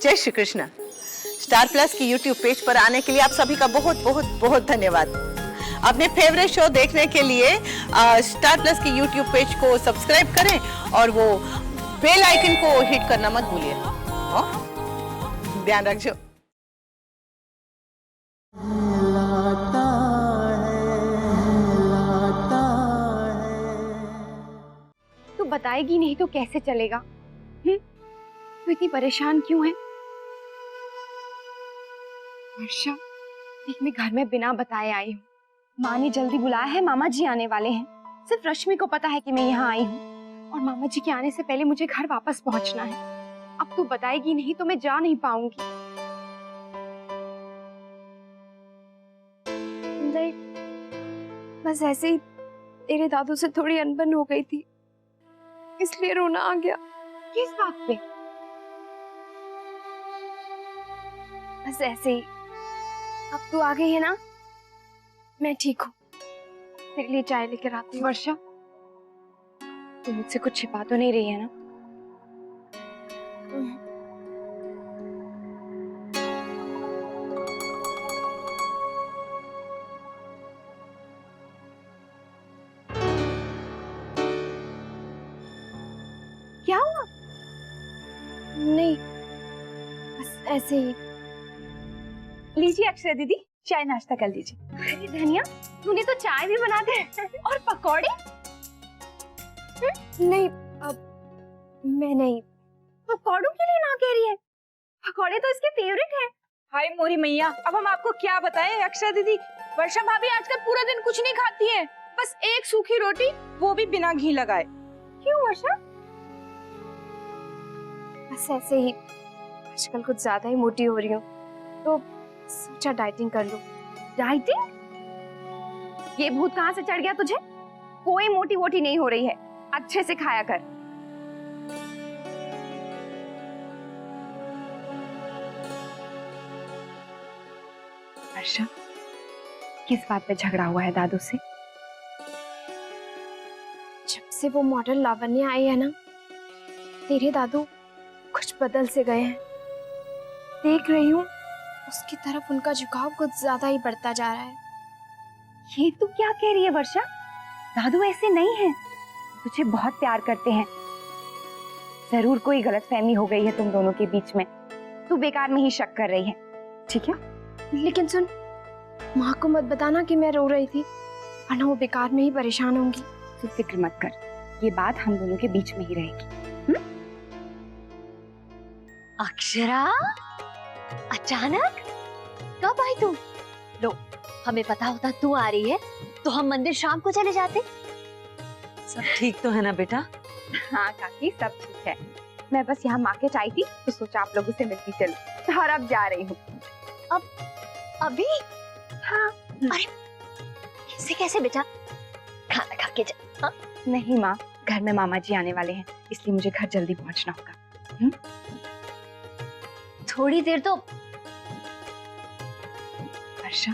जय Shri Krishna. Star plus की YouTube page पर आने के लिए आप सभी का बहुत बहुत बहुत धन्यवाद। अपने फेवरेट शो देखने के लिए स्टार प्लस की यूट्यूब पेज को सब्सक्राइब करें और वो बेल आइकन को हिट करना मत भूलिए। ध्यान रखिए। तू बताएगी नहीं तो कैसे चलेगा? तू इतनी परेशान क्यों है? वर्षा, देख मैं घर में बिना बताए आई हूँ। माँ ने जल्दी बुलाया है, मामा जी आने वाले हैं। सिर्फ रश्मि को पता है कि मैं यहाँ आई हूँ और मामा जी के आने से पहले मुझे घर वापस पहुँचना है। अब तू बताएगी नहीं तो मैं जा नहीं पाऊंगी। नहीं, बस ऐसे ही तेरे दादू से थोड़ी अनबन हो गई थी, इसलिए रोना आ गया। किस बात पे? बस ऐसे ही। अब तू आ गई है ना, मैं ठीक हूँ। तेरे लिए चाय लेकर आती हूँ। वर्षा, तू मुझसे कुछ छिपा तो नहीं रही है ना? क्या हुआ? नहीं, बस ऐसे ही। लीजिए अक्षरा दीदी, चाय नाश्ता कर लीजिए। अरे धनिया, तूने तो चाय भी बना दे और पकौड़े। नहीं, अब मैं नहीं। पकौड़ों के लिए ना कह रही है? पकौड़े तो इसके फेवरेट हैं। हाय मोरी मैया, अब हम आपको क्या बताएं। अक्षरा दीदी, वर्षा भाभी आजकल पूरा दिन कुछ नहीं खाती हैं, बस एक सूखी रोटी, वो भी बिना घी लगाए। क्यों वर्षा? बस ऐसे ही। आजकल कुछ ज्यादा ही मोटी हो रही हूँ, तो सोचा डाइटिंग कर लूं। डाइटिंग? ये भूत कहाँ से चढ़ गया तुझे? कोई मोटी वोटी नहीं हो रही है, अच्छे से खाया कर। वर्षा, किस बात पे झगड़ा हुआ है दादू से? जब से वो मॉडल लावण्य आई है ना, तेरे दादू कुछ बदल से गए हैं। देख रही हूँ उसकी तरफ उनका झुकाव कुछ ज्यादा ही बढ़ता जा रहा है। ये तू क्या कह रही है वर्षा? दादू ऐसे नहीं है, तुझे बहुत प्यार करते हैं। जरूर कोई गलतफहमी हो गई है तुम दोनों के बीच में। तू बेकार में ही शक कर रही है, ठीक है? लेकिन सुन, माँ को मत बताना कि मैं रो रही थी, वरना वो बेकार में ही परेशान होंगी। तू फिक्र मत कर, ये बात हम दोनों के बीच में ही रहेगी। अक्षरा, अचानक कब आई तू? लो, हमें पता होता तू आ रही है तो हम मंदिर शाम को चले जाते। सब ठीक तो है ना बेटा? हाँ काकी, सब ठीक है। मैं बस यहाँ मार्केट आई थी तो सोचा आप लोगों से मिलती चलूं, और अब जा रही हूँ। अब अभी? हाँ। अरे ऐसे कैसे बेटा, खाना खा के जा। हाँ? नहीं माँ, घर में मामा जी आने वाले हैं, इसलिए मुझे घर जल्दी पहुँचना होगा। थोड़ी देर तो। वर्षा,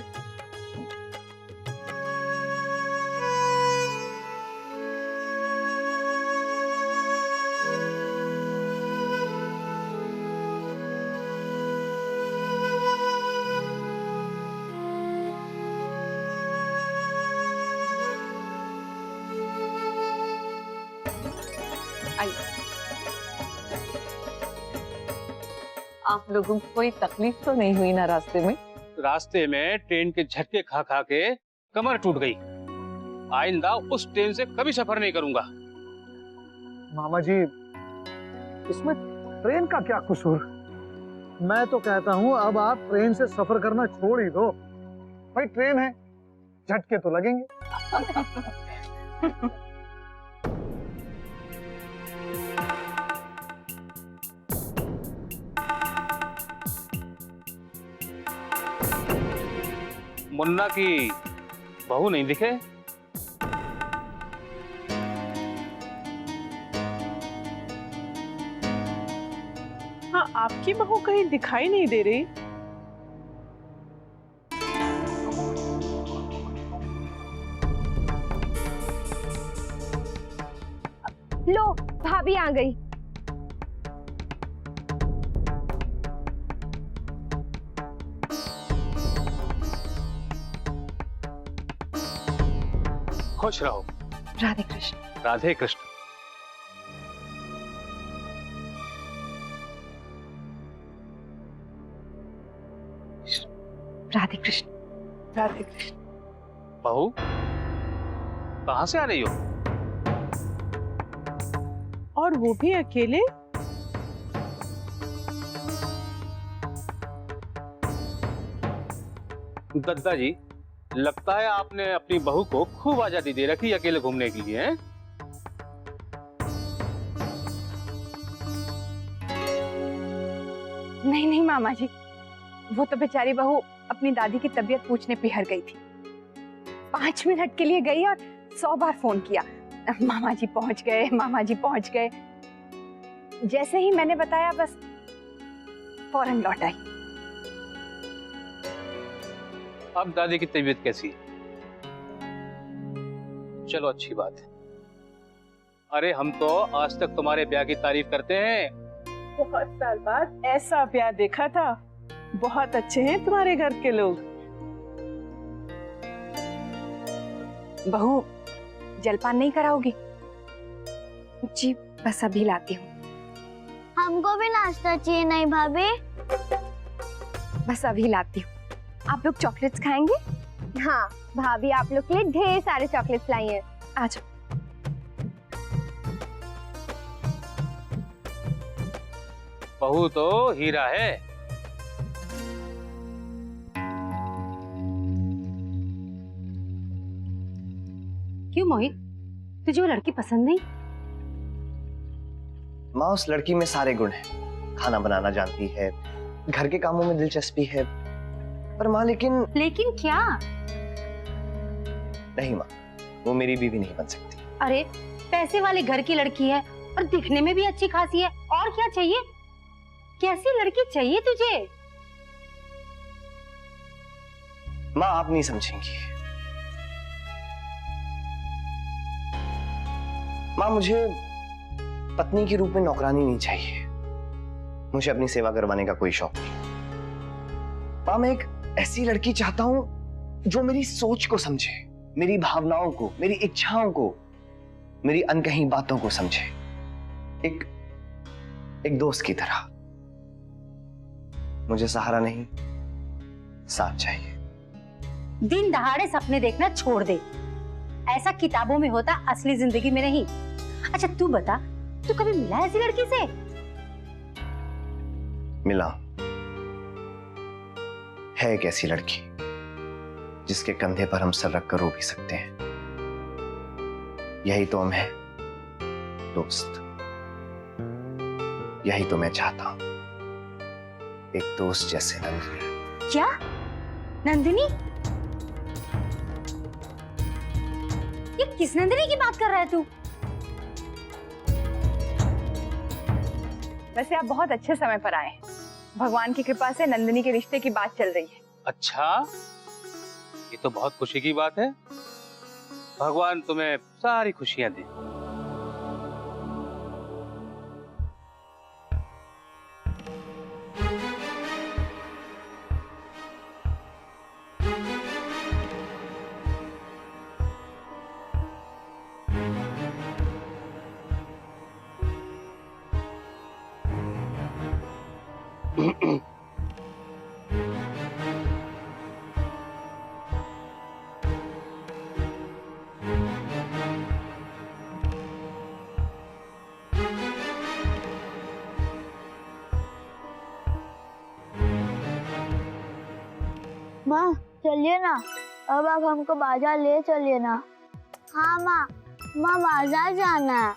आप लोगों को कोई तकलीफ तो नहीं हुई ना रास्ते में? रास्ते में ट्रेन के झटके खा खा के कमर टूट गई। आइंदा उस ट्रेन से कभी सफर नहीं करूंगा। मामा जी, इसमें ट्रेन का क्या कसूर? मैं तो कहता हूँ अब आप ट्रेन से सफर करना छोड़ ही दो। भाई ट्रेन है, झटके तो लगेंगे। मुन्ना की बहू नहीं दिखे? हाँ, आपकी बहू कहीं दिखाई नहीं दे रही। लो भाभी आ गई। खुश रहो। राधे कृष्ण। राधे कृष्ण। राधे कृष्ण। राधे कृष्ण। बहू, कहाँ से आ रही हो? और वो भी अकेले? दद्दा जी, लगता है आपने अपनी बहू को खूब आजादी दे रखी अकेले घूमने के लिए, हैं? नहीं नहीं मामा जी, वो तो बेचारी बहू अपनी दादी की तबीयत पूछने पिहर गई थी। 5 मिनट के लिए गई और 100 बार फोन किया, मामा जी पहुंच गए, मामा जी पहुंच गए। जैसे ही मैंने बताया बस फौरन लौट आई। अब दादी की तबीयत कैसी है? चलो अच्छी बात है। अरे हम तो आज तक तुम्हारे ब्याह की तारीफ करते हैं। बहुत साल बाद ऐसा प्यार देखा था। बहुत अच्छे हैं तुम्हारे घर के लोग। बहू, जलपान नहीं कराओगी? जी बस अभी लाती हूँ। हमको भी नाश्ता चाहिए। नहीं भाभी? बस अभी लाती हूँ। आप लोग चॉकलेट्स खाएंगे? हाँ भाभी, आप लोग के लिए ढेर सारे चॉकलेट्स लाई हैं। आ जाओ। बहू तो हीरा है। क्यों मोहित, तुझे वो लड़की पसंद नहीं? माँ, उस लड़की में सारे गुण हैं। खाना बनाना जानती है, घर के कामों में दिलचस्पी है, पर माँ लेकिन क्या? नहीं माँ, वो मेरी बीवी नहीं बन सकती। अरे पैसे वाले घर की लड़की है और दिखने में भी अच्छी खासी है, और क्या चाहिए? कैसी लड़की चाहिए तुझे? माँ आप नहीं समझेंगी। माँ मुझे पत्नी के रूप में नौकरानी नहीं चाहिए। मुझे अपनी सेवा करवाने का कोई शौक नहीं। माँ मैं एक ऐसी लड़की चाहता हूं जो मेरी सोच को समझे, मेरी भावनाओं को, मेरी इच्छाओं को, मेरी अनकही बातों को समझे। एक दोस्त की तरह। मुझे सहारा नहीं, साथ चाहिए। दिन दहाड़े सपने देखना छोड़ दे। ऐसा किताबों में होता, असली जिंदगी में नहीं। अच्छा तू बता, तू कभी मिला ऐसी लड़की से? मिला। है एक ऐसी लड़की जिसके कंधे पर हम सर रखकर रो भी सकते हैं। यही तो हम हैं, दोस्त। यही तो मैं चाहता हूं, एक दोस्त जैसे नंदिनी। क्या? नंदिनी? ये किस नंदिनी की बात कर रहा है तू? वैसे आप बहुत अच्छे समय पर आए हैं। भगवान की कृपा से नंदिनी के रिश्ते की बात चल रही है। अच्छा, ये तो बहुत खुशी की बात है। भगवान तुम्हें सारी खुशियां दे। माँ चलिए ना, अब आप हमको बाजार ले चलिए ना। हाँ माँ, माँ बाजार जाना है।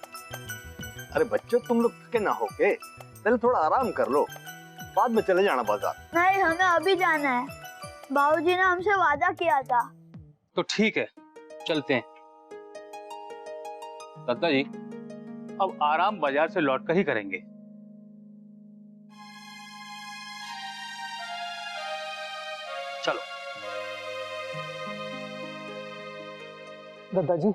अरे बच्चों, तुम लोग थके ना होके, पहले थोड़ा आराम कर लो, बाद में चले जाना बाजार। नहीं, हमें अभी जाना है। बाबूजी ने हमसे वादा किया था। तो ठीक है, चलते हैं। दत्ता जी, अब आराम बाजार से लौटकर ही करेंगे। चलो। दादाजी,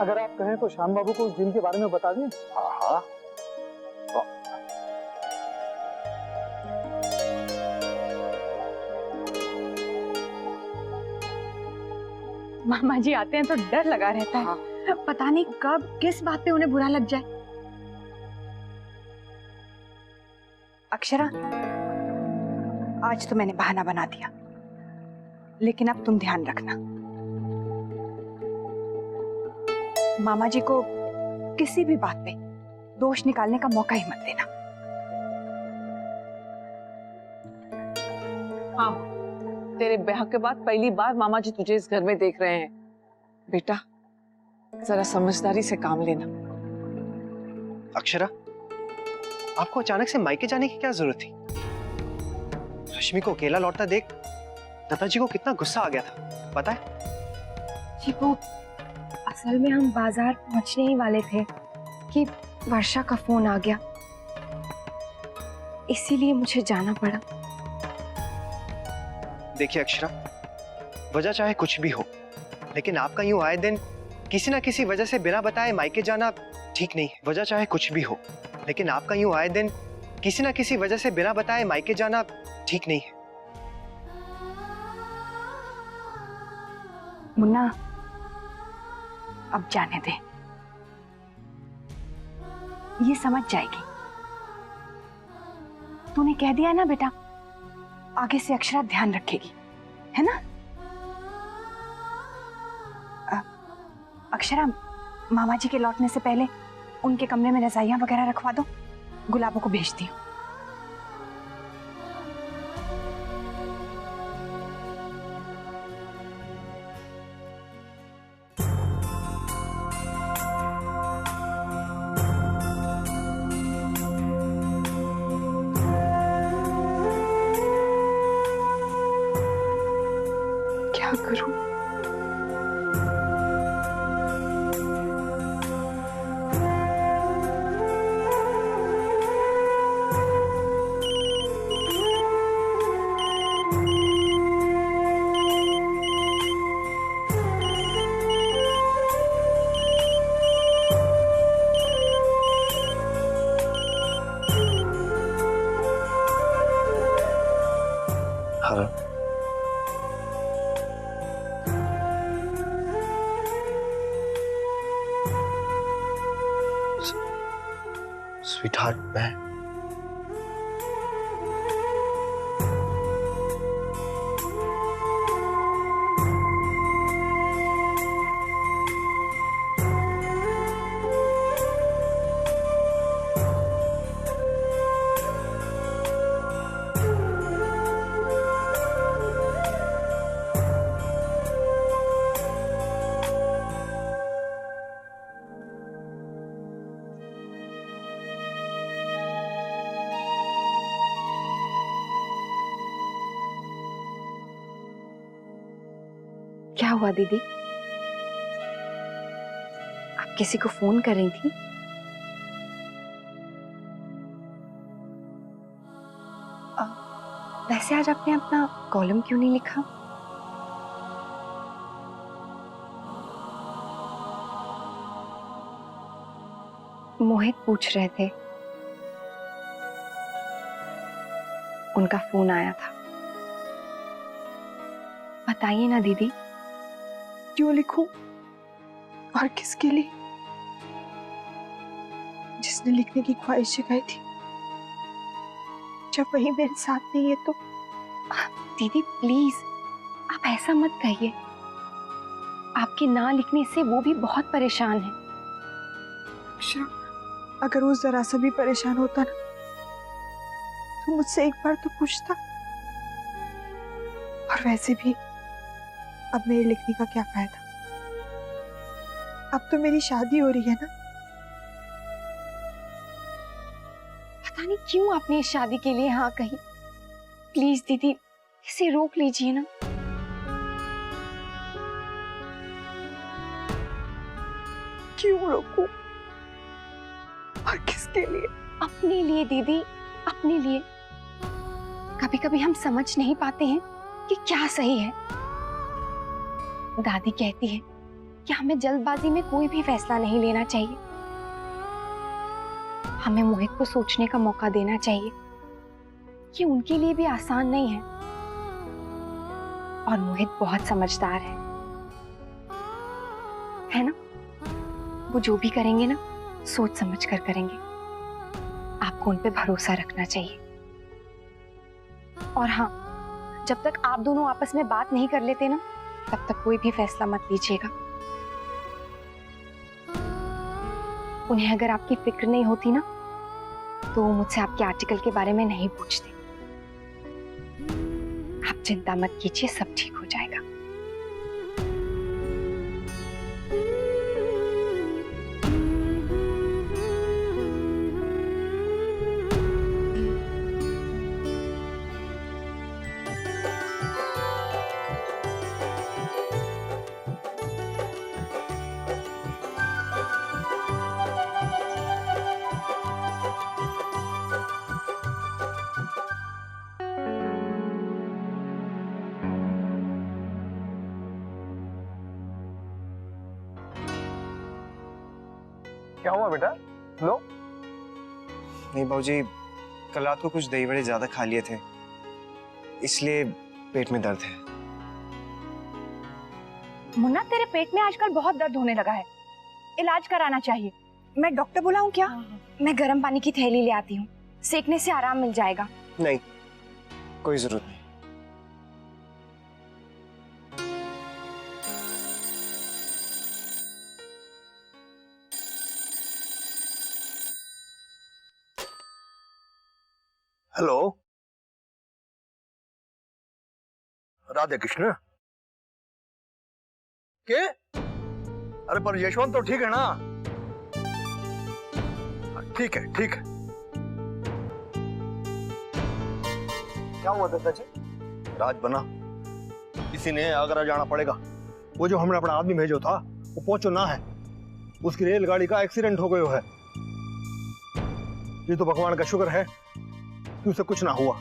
अगर आप कहें तो श्याम बाबू को उस दिन के बारे में बता दें। हाँ हाँ। मामा जी आते हैं तो डर लगा रहता है। पता नहीं कब किस बात पे उन्हें बुरा लग जाए। अक्षरा, आज तो मैंने बहाना बना दिया, लेकिन अब तुम ध्यान रखना, मामा जी को किसी भी बात पे दोष निकालने का मौका ही मत देना। हाँ, तेरे ब्याह के बाद पहली बार मामा जी तुझे इस घर में देख रहे हैं। बेटा, जरा समझदारी से काम लेना। अक्षरा, आपको अचानक से मायके जाने की क्या जरूरत थी? रश्मि को अकेला लौटता देख दादाजी को कितना गुस्सा आ गया था, पता है? जी वो असल में हम बाजार पहुंचने ही वाले थे कि वर्षा का फोन आ गया, इसीलिए मुझे जाना पड़ा। देखिए अक्षरा, वजह चाहे कुछ भी हो, लेकिन आपका यूं आए दिन किसी ना किसी वजह से बिना बताए मायके जाना ठीक नहीं है। वजह चाहे कुछ भी हो, लेकिन आपका यूं आए दिन किसी ना किसी वजह से बिना बताए मायके जाना ठीक नहीं है। मुन्ना, अब जाने दे, ये समझ जाएगी। तूने कह दिया ना बेटा, आगे से अक्षरा ध्यान रखेगी, है ना? अक्षरा, मामा जी के लौटने से पहले उनके कमरे में रजाइयां वगैरह रखवा दो, गुलाबों को भेजती हूँ। क्या करूं? हाँ, स्वीटहार्ट, मैं क्या हुआ दीदी? आप किसी को फोन कर रही थी? वैसे आज आपने अपना कॉलम क्यों नहीं लिखा? मोहित पूछ रहे थे, उनका फोन आया था। बताइए ना दीदी। क्यों लिखूं? और किसके लिए? जिसने लिखने की ख्वाहिश जगाई थी, जब वही मेरे साथ नहीं है तो। दीदी प्लीज, आप ऐसा मत कहिए। आपके ना लिखने से वो भी बहुत परेशान है। अक्षरा, अगर वो जरा सा भी परेशान होता ना तो मुझसे एक बार तो पूछता। और वैसे भी अब मेरे लिखने का क्या फायदा? अब तो मेरी शादी हो रही है ना। पता नहीं क्यों आपने इस शादी के लिए हाँ कही। प्लीज दीदी, इसे रोक लीजिए ना। क्यों रोकूं? और किसके लिए? अपने लिए दीदी, अपने लिए। कभी कभी हम समझ नहीं पाते हैं कि क्या सही है। दादी कहती है कि हमें जल्दबाजी में कोई भी फैसला नहीं लेना चाहिए। हमें मोहित को सोचने का मौका देना चाहिए कि उनके लिए भी आसान नहीं है। और मोहित बहुत समझदार है। है ना? वो जो भी करेंगे ना, सोच समझ कर करेंगे। आपको उन पे भरोसा रखना चाहिए। और हाँ, जब तक आप दोनों आपस में बात नहीं कर लेते ना, तब तक कोई भी फैसला मत लीजिएगा। उन्हें अगर आपकी फिक्र नहीं होती ना, तो वो मुझसे आपके आर्टिकल के बारे में नहीं पूछते। आप चिंता मत कीजिए, सब ठीक हो जाएगा। क्या हुआ बेटा? लो। नहीं बाबूजी, कल रात को कुछ दही बड़े ज्यादा खा लिए थे, इसलिए पेट में दर्द है। मुन्ना, तेरे पेट में आजकल बहुत दर्द होने लगा है, इलाज कराना चाहिए। मैं डॉक्टर बुलाऊं क्या? मैं गर्म पानी की थैली ले आती हूँ, सेकने से आराम मिल जाएगा। नहीं, कोई जरूरत नहीं। हेलो, राधे कृष्ण। के? अरे पर यशवंत तो ठीक है ना? ठीक है, ठीक है। क्या हुआ दादाजी? राज बना, किसी ने आगरा जाना पड़ेगा। वो जो हमने अपना आदमी भेजो था, वो पहुंचो ना है। उसकी रेलगाड़ी का एक्सीडेंट हो गयो है। ये तो भगवान का शुक्र है कि उसे कुछ ना हुआ।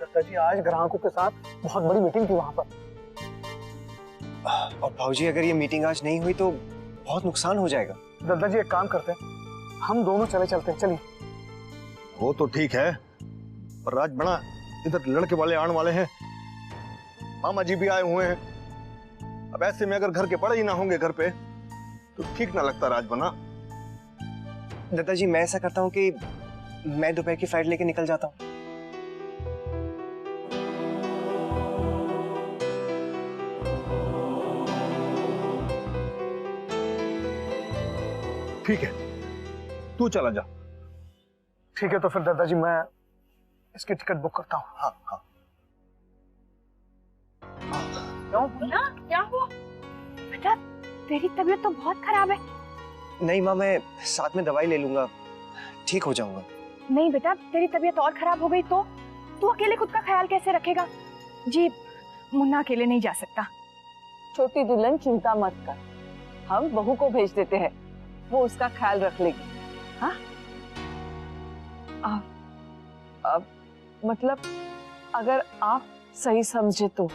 दादाजी, आज ग्राहकों के साथ बहुत बड़ी मीटिंग थी वहां पर। और भाऊजी, अगर ये मीटिंग आज नहीं हुई तो बहुत नुकसान हो जाएगा। दादाजी, एक काम करते हैं, हम दोनों चले चलते हैं। चलिए। वो तो ठीक है, पर राज बना, इधर लड़के वाले आने वाले हैं, मामा जी भी आए हुए हैं। अब ऐसे में अगर घर के पड़े ही ना होंगे घर पे, तो ठीक ना लगता राज बना। दादाजी, मैं ऐसा करता हूँ कि मैं दोपहर की फ्लाइट लेके निकल जाता हूँ। ठीक है, तू चला जा। ठीक है, तो फिर दादाजी मैं इसकी टिकट बुक करता हूँ। हाँ हाँ। क्या हुआ बेटा? तेरी तबीयत तो बहुत खराब है। नहीं माँ, मैं साथ में दवाई ले लूंगा, ठीक हो जाऊंगा। नहीं बेटा, तेरी तबीयत और खराब हो गई तो तू अकेले खुद का ख्याल कैसे रखेगा? जी, मुन्ना अकेले नहीं जा सकता। छोटी दुल्हन, चिंता मत कर, हम बहू को भेज देते हैं, वो उसका ख्याल रख लेगी। हाँ, मतलब अगर आप सही समझे तो।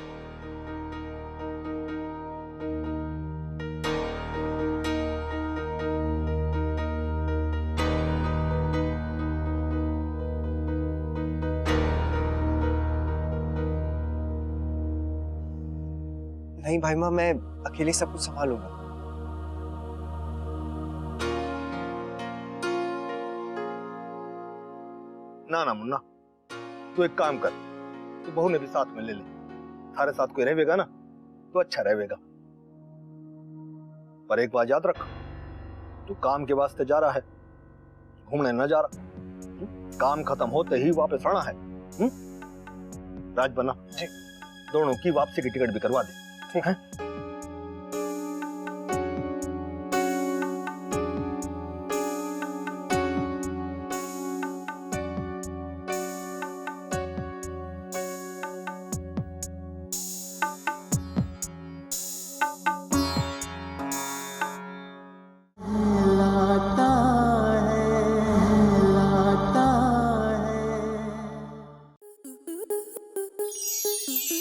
नहीं भाई माँ, मैं अकेले सब कुछ संभालूंगा। ना ना मुन्ना, तू एक काम कर, तू बहू ने भी साथ में ले ले। थारे साथ कोई रहेगा ना तो अच्छा रहेगा। पर एक बात याद रख, तू काम के वास्ते जा रहा है, घूमने न जा रहा। काम खत्म होते ही वापस आना है। राज बना जी, दोनों की वापसी की टिकट भी करवा दे। ठीक है।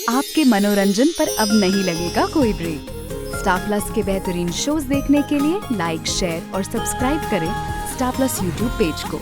आपके मनोरंजन पर अब नहीं लगेगा कोई ब्रेक। स्टार प्लस के बेहतरीन शोज देखने के लिए लाइक, शेयर और सब्सक्राइब करें स्टार प्लस यूट्यूब पेज को।